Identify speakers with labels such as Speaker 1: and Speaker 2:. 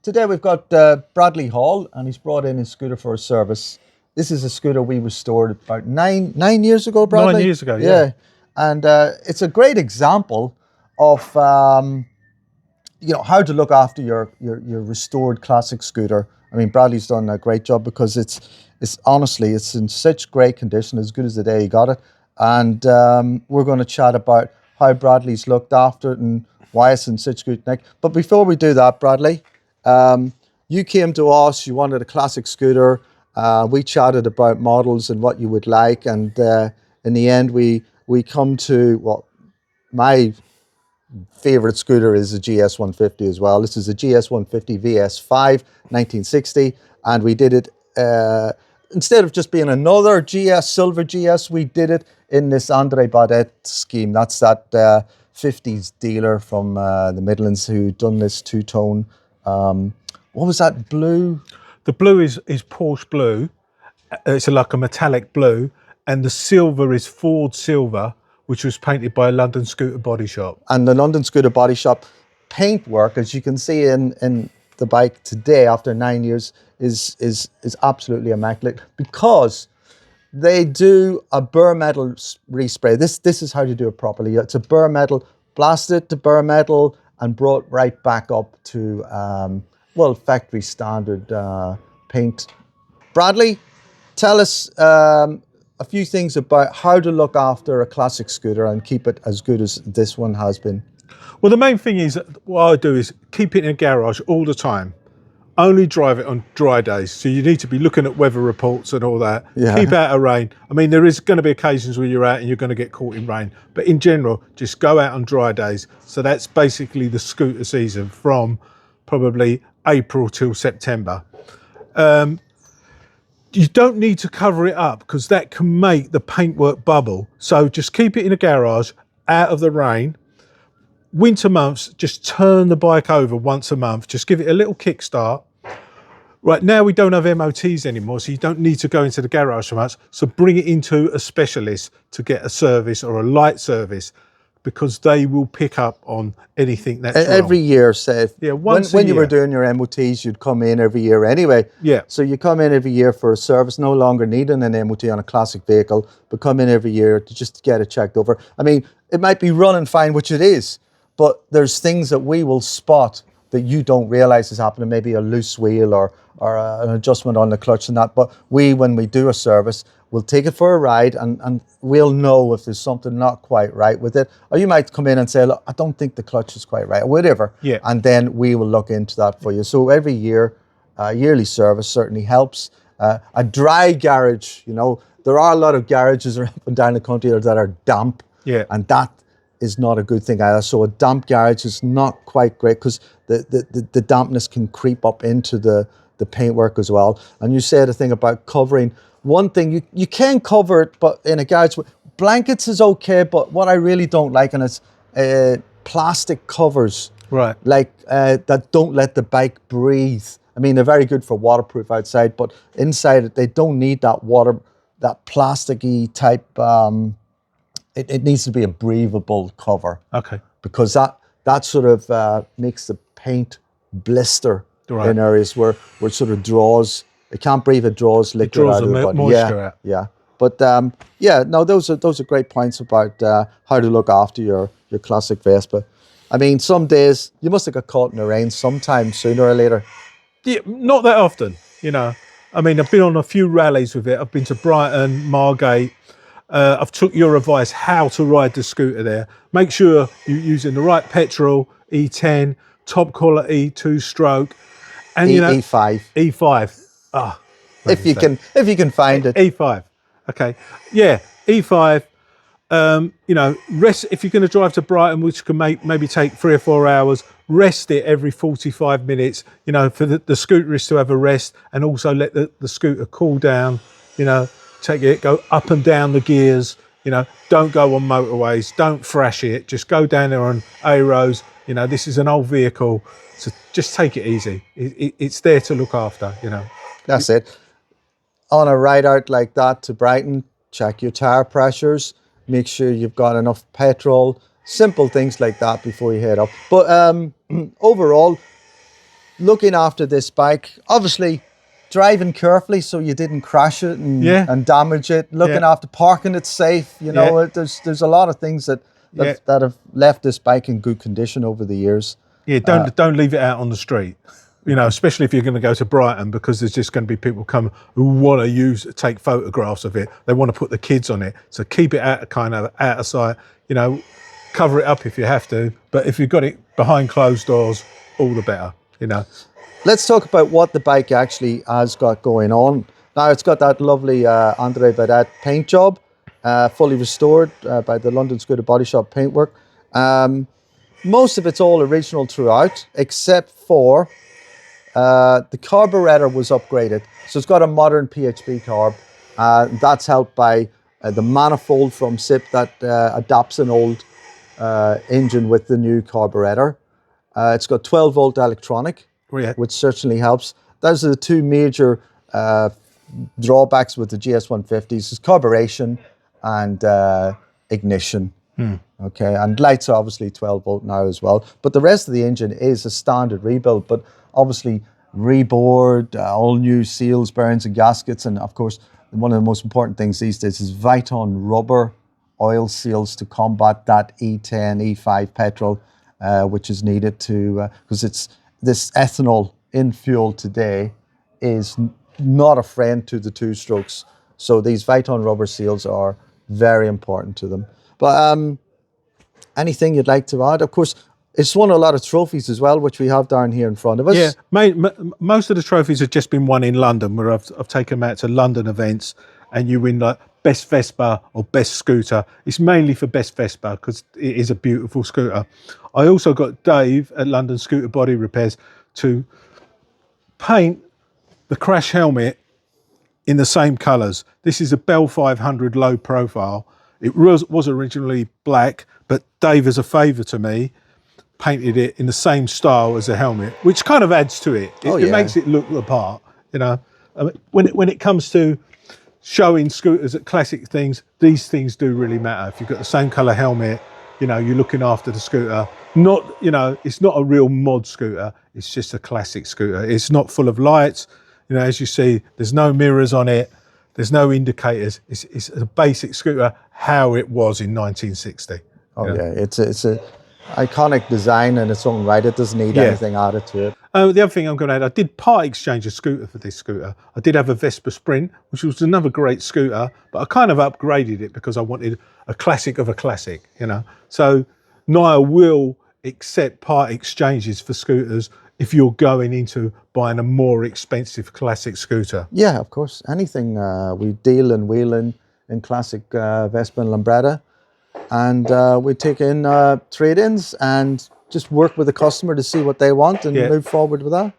Speaker 1: Today we've got Bradley Hall, and he's brought in his scooter for a service. This is a scooter we restored about nine years ago, Bradley.
Speaker 2: 9 years ago, yeah.
Speaker 1: And it's a great example of how to look after your restored classic scooter. I mean, Bradley's done a great job because it's honestly it's in such great condition, as good as the day he got it. And we're going to chat about how Bradley's looked after it and why it's in such good nick. But before we do that, Bradley, you came to us. You wanted a classic scooter. We chatted about models and what you would like, and in the end, we come to what my favorite scooter is, a GS 150 as well. This is a GS 150 VS5 1960, and we did it instead of just being another GS silver GS, we did it in this Andre Baudet scheme. That's that 50s dealer from the Midlands who done this two-tone. What was that blue?
Speaker 2: The blue is Porsche blue. It's like a metallic blue, and the silver is Ford silver, which was painted by a London scooter body shop.
Speaker 1: And the London scooter body shop paintwork, as you can see in the bike today after 9 years, is absolutely immaculate, because they do a bare metal respray. This is how to do it properly. It's a bare metal, blasted to bare metal and brought right back up to factory standard paint. Bradley, tell us a few things about how to look after a classic scooter and keep it as good as this one has been.
Speaker 2: Well, the main thing is, what I do is keep it in a garage all the time. Only drive it on dry days. So you need to be looking at weather reports and all that.
Speaker 1: Yeah.
Speaker 2: Keep out of rain. I mean, there is going to be occasions where you're out and you're going to get caught in rain. But in general, just go out on dry days. So that's basically the scooter season from probably April till September. You don't need to cover it up, because that can make the paintwork bubble. So just keep it in a garage, out of the rain. Winter months, just turn the bike over once a month. Just give it a little kickstart. Right now, we don't have MOTs anymore, so you don't need to go into the garage so much. So bring it into a specialist to get a service or a light service, because they will pick up on anything that's
Speaker 1: every
Speaker 2: wrong.
Speaker 1: year, say.
Speaker 2: Yeah, once
Speaker 1: when
Speaker 2: a
Speaker 1: you
Speaker 2: year.
Speaker 1: were doing your MOTs, you'd come in every year anyway.
Speaker 2: Yeah.
Speaker 1: So you come in every year for a service, no longer needing an MOT on a classic vehicle, but come in every year to just get it checked over. I mean, it might be running fine, which it is, but there's things that we will spot that you don't realize is happening, maybe a loose wheel or an adjustment on the clutch and that. But when we do a service, we'll take it for a ride and we'll know if there's something not quite right with it. Or you might come in and say, look, I don't think the clutch is quite right, or whatever.
Speaker 2: Yeah.
Speaker 1: And then we will look into that for you. So every year, yearly service certainly helps. A dry garage, there are a lot of garages up and down the country that are damp.
Speaker 2: Yeah.
Speaker 1: And that is not a good thing either. So a damp garage is not quite great, because the dampness can creep up into the paintwork as well. And you said a thing about covering. One thing, you can cover it, but in a garage, blankets is okay, but what I really don't like, and it's plastic covers.
Speaker 2: Right.
Speaker 1: Like that don't let the bike breathe. I mean, they're very good for waterproof outside, but inside it, they don't need that plasticky type. It needs to be a breathable cover.
Speaker 2: Okay.
Speaker 1: Because that sort of makes the paint blister. Right. In areas where it sort of draws, it can't breathe, it draws liquid out of the body.
Speaker 2: Moisture out.
Speaker 1: Yeah. But those are great points about how to look after your classic Vespa. I mean, some days you must have got caught in the rain sometime sooner or later.
Speaker 2: Yeah, not that often, I mean, I've been on a few rallies with it. I've been to Brighton, Margate. I've took your advice how to ride the scooter there. Make sure you're using the right petrol, E10, top quality 2-stroke. And
Speaker 1: E5.
Speaker 2: E5.
Speaker 1: If you can find it.
Speaker 2: E5. Okay. Yeah. E5. Rest if you're going to drive to Brighton, which can maybe take 3 or 4 hours. Rest it every 45 minutes. For the scooterist to have a rest, and also let the scooter cool down. Take it, go up and down the gears. Don't go on motorways. Don't thrash it. Just go down there on A roads. This is an old vehicle, so just take it easy. It's there to look after,
Speaker 1: That's it. On a ride out like that to Brighton, check your tire pressures, make sure you've got enough petrol, simple things like that before you head up. But overall, looking after this bike, obviously driving carefully so you didn't crash it
Speaker 2: Yeah.
Speaker 1: and damage it, looking
Speaker 2: Yeah.
Speaker 1: after parking it safe, you know,
Speaker 2: Yeah.
Speaker 1: there's a lot of things that
Speaker 2: Yeah.
Speaker 1: that have left this bike in good condition over the years.
Speaker 2: Yeah, don't leave it out on the street. You know, especially if you're going to go to Brighton, because there's just going to be people come who want to take photographs of it. They want to put the kids on it. So keep it out of sight. You know, cover it up if you have to. But if you've got it behind closed doors, all the better. You know.
Speaker 1: Let's talk about what the bike actually has got going on. Now, it's got that lovely Andre Badet paint job, fully restored by the London Scooter Body Shop paintwork. Most of it's all original throughout, except for the carburetor was upgraded. So it's got a modern PHP carb. That's helped by the manifold from SIP that adapts an old engine with the new carburetor. It's got 12-volt electronic, which certainly helps. Those are the two major drawbacks with the GS150s: is carburation and ignition. Okay, and lights are obviously 12-volt now as well. But the rest of the engine is a standard rebuild, but obviously reboard, all new seals, bearings and gaskets, and of course one of the most important things these days is Viton rubber oil seals to combat that E10, E5 petrol, which is needed to, because it's this ethanol in fuel today is not a friend to the two strokes. So these Viton rubber seals are very important to them. But anything you'd like to add? Of course, it's won a lot of trophies as well, which we have down here in front of us.
Speaker 2: Yeah, most of the trophies have just been won in London, where I've taken them out to London events, and you win like best Vespa or best scooter. It's mainly for best Vespa because it is a beautiful scooter. I also got Dave at London Scooter Body Repairs to paint the crash helmet in the same colours. This is a Bell 500 low profile. It was originally black, but Dave, as a favour to me, painted it in the same style as the helmet, which kind of adds to it. It makes it look the part, you know. I mean, when it comes to showing scooters at classic things, these things do really matter. If you've got the same colour helmet, you know, you're looking after the scooter. Not, you know, it's not a real mod scooter. It's just a classic scooter. It's not full of lights. You know, as you see, there's no mirrors on it. There's no indicators. It's a basic scooter, how it was in 1960.
Speaker 1: Oh yeah, it's a iconic design in its own right. It doesn't need anything added to it.
Speaker 2: The other thing I'm going to add, I did part exchange a scooter for this scooter. I did have a Vespa Sprint, which was another great scooter, but I kind of upgraded it because I wanted a classic of a classic, you know. So Nile will accept part exchanges for scooters if you're going into buying a more expensive classic scooter.
Speaker 1: Yeah, of course. Anything. We deal and wheel in classic Vespa and Lambretta. And we take in trade-ins and just work with the customer to see what they want and move forward with that.